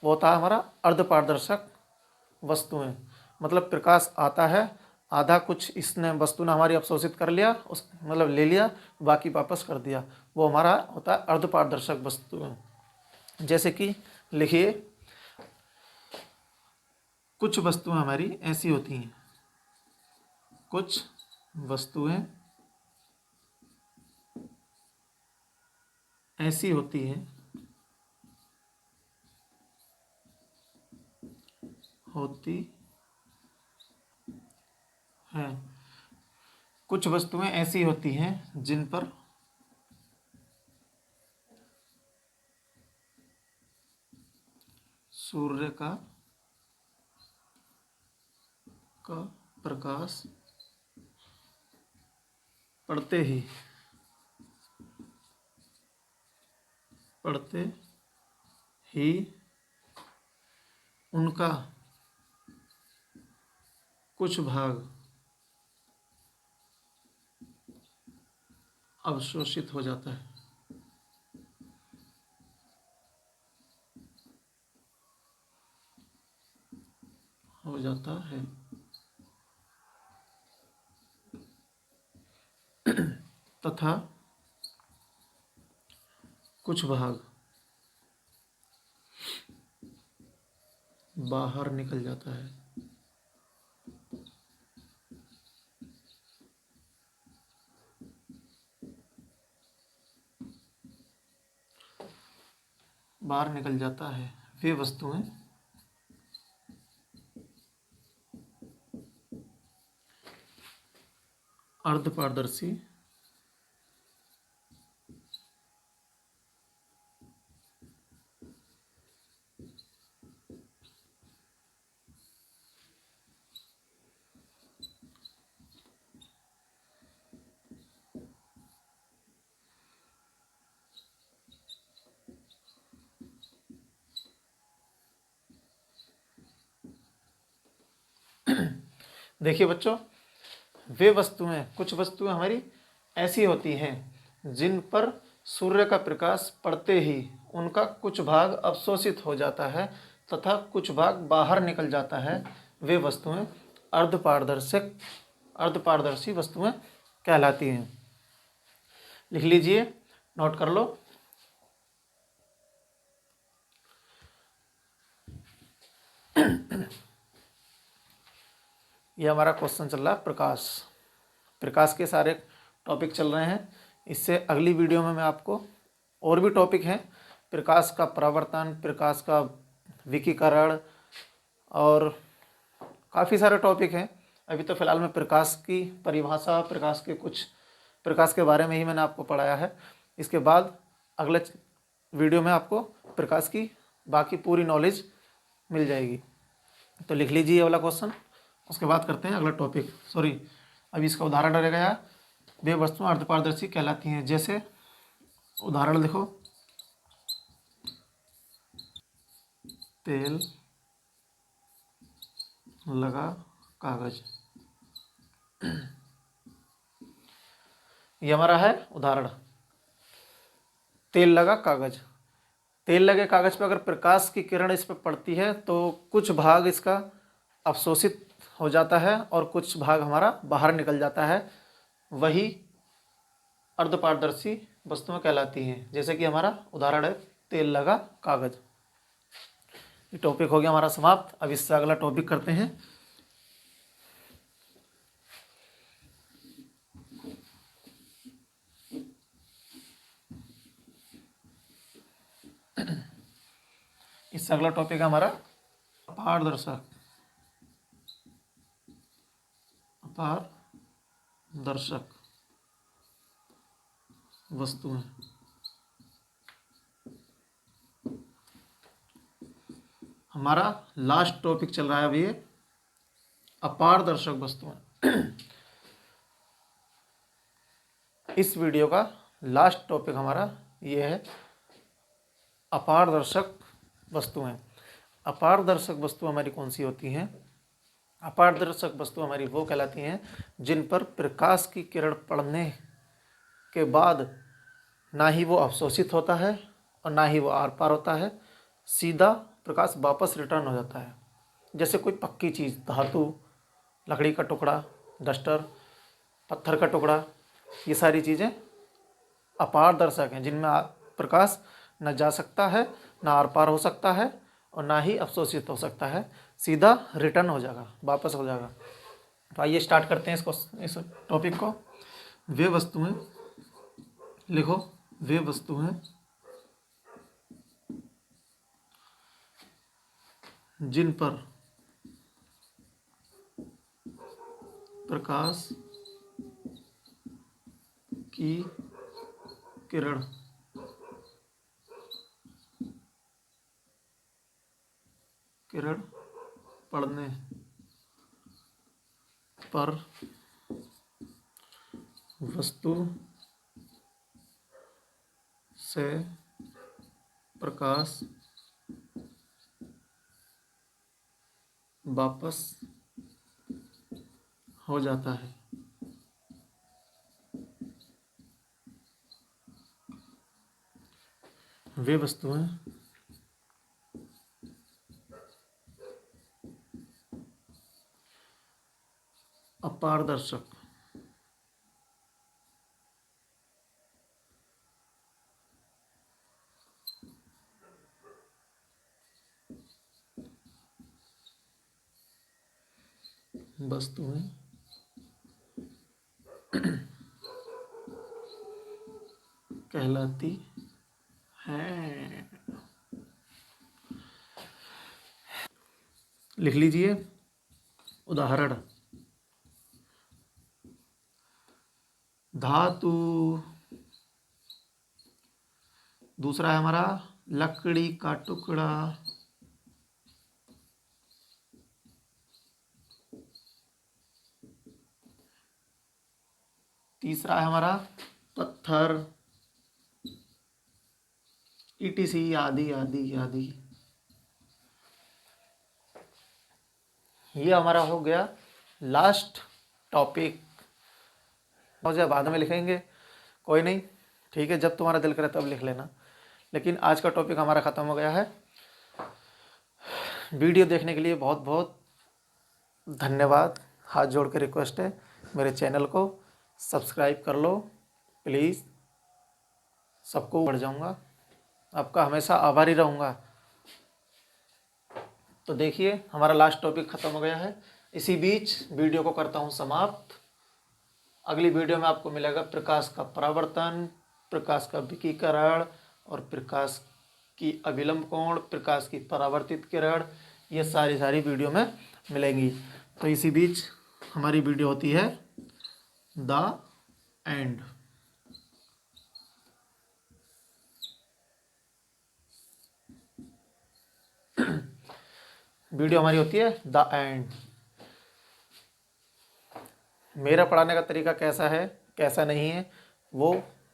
Speaker 1: वो होता है हमारा अर्धपारदर्शक वस्तुएं। मतलब प्रकाश आता है, आधा कुछ इसने वस्तु ने हमारी अवशोषित कर लिया, उस मतलब ले लिया, बाकी वापस कर दिया, वो हमारा होता है अर्धपारदर्शक वस्तुएं। जैसे कि लिखिए, कुछ वस्तुएं हमारी ऐसी होती हैं, कुछ वस्तुएं ऐसी होती हैं कुछ वस्तुएं ऐसी होती हैं जिन पर सूर्य का प्रकाश पड़ते ही उनका कुछ भाग अवशोषित हो जाता है। हो जाता है तथा कुछ भाग बाहर निकल जाता है। बाहर निकल जाता है वे वस्तुएं अर्धपारदर्शी देखिए बच्चों, वे वस्तुएं, कुछ वस्तुएं हमारी ऐसी होती हैं जिन पर सूर्य का प्रकाश पड़ते ही उनका कुछ भाग अवशोषित हो जाता है तथा कुछ भाग बाहर निकल जाता है। वे वस्तुएं अर्धपारदर्शी वस्तुएं कहलाती हैं। लिख लीजिए, नोट कर लो। ये हमारा क्वेश्चन चल रहा है प्रकाश के सारे टॉपिक चल रहे हैं। इससे अगली वीडियो में मैं आपको और भी टॉपिक हैं, प्रकाश का परावर्तन, प्रकाश का विकिरण और काफ़ी सारे टॉपिक हैं। अभी तो फिलहाल मैं प्रकाश की परिभाषा, प्रकाश के बारे में ही मैंने आपको पढ़ाया है। इसके बाद अगले वीडियो में आपको प्रकाश की बाकी पूरी नॉलेज मिल जाएगी। तो लिख लीजिए ये वाला क्वेश्चन, उसके बाद करते हैं अगला टॉपिक। अभी इसका उदाहरण रहेगा। वे वस्तुएं अर्धपारदर्शी कहलाती हैं। जैसे उदाहरण लिखो, तेल लगा कागज। ये हमारा है उदाहरण, तेल लगा कागज। तेल लगे कागज पर अगर प्रकाश की किरण इस पर पड़ती है तो कुछ भाग इसका अवशोषित हो जाता है और कुछ भाग हमारा बाहर निकल जाता है। वही अर्धपारदर्शी वस्तुएं कहलाती हैं। जैसे कि हमारा उदाहरण है तेल लगा कागज। ये टॉपिक हो गया हमारा समाप्त। अब इससे अगला टॉपिक करते हैं। इससे अगला टॉपिक है हमारा अपारदर्शक वस्तुएं। हमारा लास्ट टॉपिक चल रहा है अभी, ये अपारदर्शक वस्तुएं। इस वीडियो का लास्ट टॉपिक हमारा ये है अपारदर्शक वस्तुएं। अपारदर्शक वस्तु हमारी कौन सी होती हैं? अपारदर्शक वस्तु हमारी वो कहलाती हैं जिन पर प्रकाश की किरण पड़ने के बाद ना ही वो अवशोषित होता है और ना ही वो आर पार होता है, सीधा प्रकाश वापस रिटर्न हो जाता है। जैसे कोई पक्की चीज़, धातु, लकड़ी का टुकड़ा, डस्टर, पत्थर का टुकड़ा, ये सारी चीज़ें अपारदर्शक हैं जिनमें प्रकाश न जा सकता है, ना आर पार हो सकता है और ना ही अवशोषित हो सकता है, सीधा रिटर्न हो जाएगा, वापस हो जाएगा। तो आइए स्टार्ट करते हैं इस टॉपिक को। वे वस्तुएं लिखो, वे वस्तुएं जिन पर प्रकाश की किरण पड़ने पर वस्तु से प्रकाश वापस हो जाता है। वे वस्तुएं अपारदर्शक वस्तुएं कहलाती हैं। लिख लीजिए उदाहरण। धातु। दूसरा है हमारा लकड़ी का टुकड़ा। तीसरा है हमारा पत्थर, ETC आदि आदि आदि। ये हमारा हो गया लास्ट टॉपिक। मुझे बाद में लिखेंगे, कोई नहीं, ठीक है, जब तुम्हारा दिल करे तब लिख लेना। लेकिन आज का टॉपिक हमारा ख़त्म हो गया है। वीडियो देखने के लिए बहुत बहुत धन्यवाद। हाथ जोड़ के रिक्वेस्ट है, मेरे चैनल को सब्सक्राइब कर लो प्लीज़। सबको बढ़ जाऊंगा, आपका हमेशा आभारी रहूँगा। तो देखिए हमारा लास्ट टॉपिक ख़त्म हो गया है। इसी बीच वीडियो को करता हूँ समाप्त। अगली वीडियो में आपको मिलेगा प्रकाश का परावर्तन, प्रकाश का विकिरण और प्रकाश की अभिलंब कोण, प्रकाश की परावर्तित किरण। ये सारी वीडियो में मिलेंगी। तो इसी बीच हमारी वीडियो होती है द एंड। वीडियो हमारी होती है द एंड। मेरा पढ़ाने का तरीका कैसा है कैसा नहीं है वो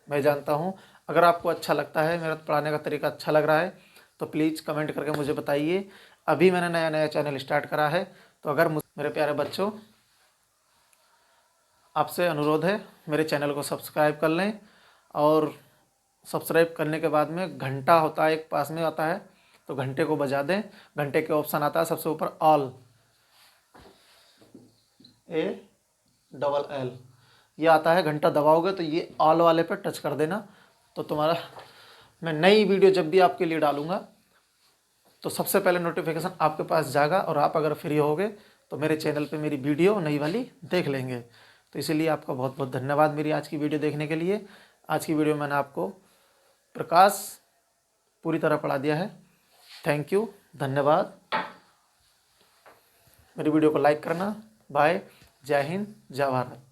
Speaker 1: मैं जानता हूँ। अगर आपको अच्छा लगता है, मेरा पढ़ाने का तरीका अच्छा लग रहा है, तो प्लीज़ कमेंट करके मुझे बताइए। अभी मैंने नया चैनल स्टार्ट करा है, तो अगर मेरे प्यारे बच्चों, आपसे अनुरोध है मेरे चैनल को सब्सक्राइब कर लें। और सब्सक्राइब करने के बाद में घंटा होता है, एक पास में आता है, तो घंटे को बजा दें। घंटे के ऑप्शन आता है सबसे ऊपर ऑल, ALL ये आता है। घंटा दबाओगे तो ये ऑल वाले पर टच कर देना, तो तुम्हारा मैं नई वीडियो जब भी आपके लिए डालूंगा तो सबसे पहले नोटिफिकेशन आपके पास जाएगा। और आप अगर फ्री होगे तो मेरे चैनल पे मेरी वीडियो नई वाली देख लेंगे। तो इसीलिए आपका बहुत बहुत धन्यवाद मेरी आज की वीडियो देखने के लिए। आज की वीडियो में मैंने आपको प्रकाश पूरी तरह पढ़ा दिया है। थैंक यू, धन्यवाद। मेरी वीडियो को लाइक करना। बाय, जय हिंद, जय भारत।